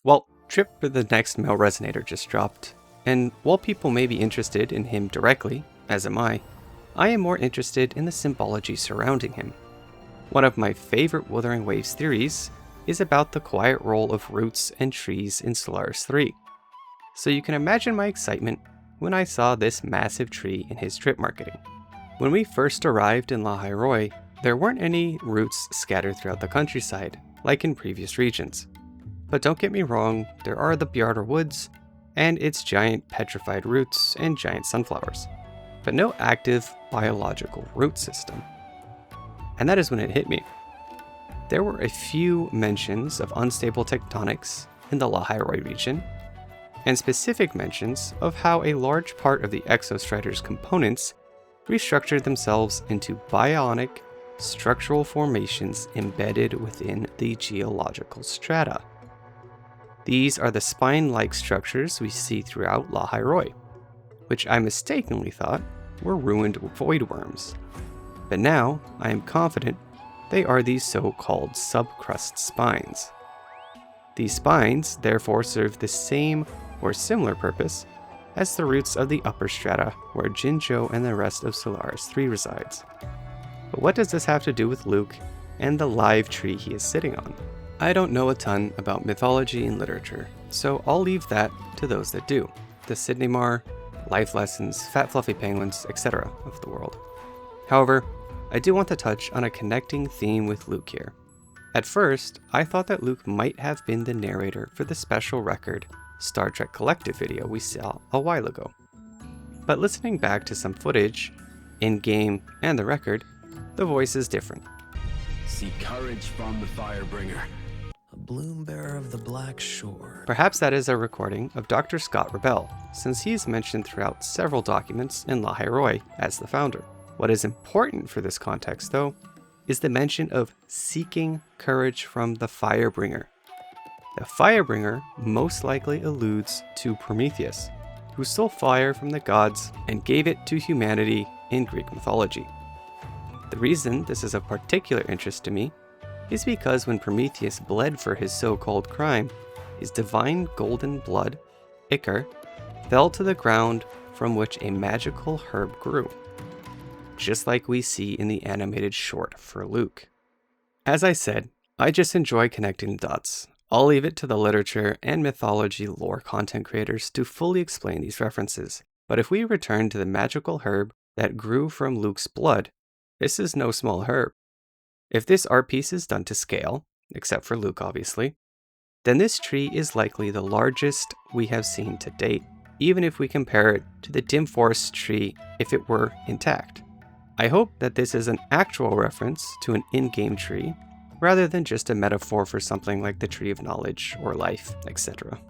Well, Trip for the next male resonator just dropped, and while people may be interested in him directly, as am I am more interested in the symbology surrounding him. One of my favorite Wuthering Waves theories is about the quiet role of roots and trees in Solaris 3. So you can imagine my excitement when I saw this massive tree in his trip marketing. When we first arrived in La Hairoi, there weren't any roots scattered throughout the countryside, like in previous regions. But don't get me wrong, there are the Bjarder Woods, and its giant petrified roots and giant sunflowers, but no active biological root system. And that is when it hit me. There were a few mentions of unstable tectonics in the La Hairoi region, and specific mentions of how a large part of the exostrator's components restructured themselves into bionic structural formations embedded within the geological strata. These are the spine-like structures we see throughout La Hairoi, which I mistakenly thought were ruined void worms. But now I am confident they are these so-called subcrust spines. These spines therefore serve the same or similar purpose as the roots of the upper strata where Jinzhou and the rest of Solaris 3 resides. But what does this have to do with Luuk and the live tree he is sitting on? I don't know a ton about mythology and literature, so I'll leave that to those that do. The Sydney Mar, life lessons, fat fluffy penguins, etc. of the world. However, I do want to touch on a connecting theme with Luuk here. At first, I thought that Luuk might have been the narrator for the special record Star Trek Collective video we saw a while ago. But listening back to some footage, in-game and the record, the voice is different. See courage from the Firebringer, a bloom bearer of the Black Shore. Perhaps that is a recording of Dr. Scott Rebel, since he is mentioned throughout several documents in La Hairoi as the founder. What is important for this context, though, is the mention of seeking courage from the Firebringer. The Firebringer most likely alludes to Prometheus, who stole fire from the gods and gave it to humanity in Greek mythology. The reason this is of particular interest to me is because when Prometheus bled for his so-called crime, his divine golden blood, ichor, fell to the ground from which a magical herb grew, just like we see in the animated short for Luuk. As I said, I just enjoy connecting the dots. I'll leave it to the literature and mythology lore content creators to fully explain these references. But if we return to the magical herb that grew from Luuk's blood, this is no small herb. If this art piece is done to scale, except for Luuk obviously, then this tree is likely the largest we have seen to date, even if we compare it to the dim forest tree if it were intact. I hope that this is an actual reference to an in-game tree, rather than just a metaphor for something like the Tree of Knowledge or Life, etc.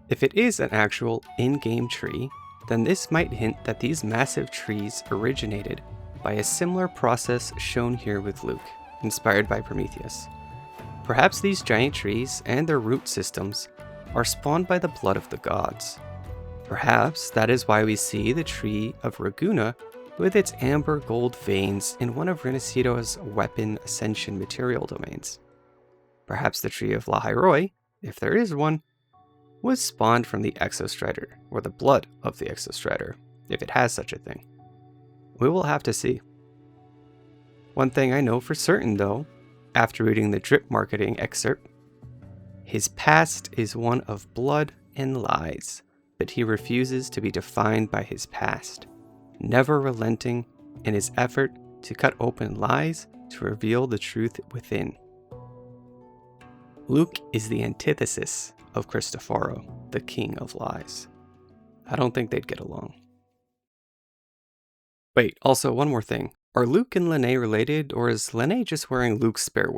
If it is an actual in-game tree, then this might hint that these massive trees originated by a similar process shown here with Luuk, inspired by Prometheus. Perhaps these giant trees and their root systems are spawned by the blood of the gods. Perhaps that is why we see the tree of Raguna with its amber gold veins in one of Renacito's weapon ascension material domains. Perhaps the tree of La Hairoi, if there is one, was spawned from the exostrator, or the blood of the exostrator, if it has such a thing. We will have to see. One thing I know for certain though, after reading the drip marketing excerpt, his past is one of blood and lies, but he refuses to be defined by his past, never relenting in his effort to cut open lies to reveal the truth within. Luuk is the antithesis of Cristoforo, the king of lies. I don't think they'd get along. Wait, also one more thing. Are Luuk and Lene related, or is Lene just wearing Luuk's spare wig?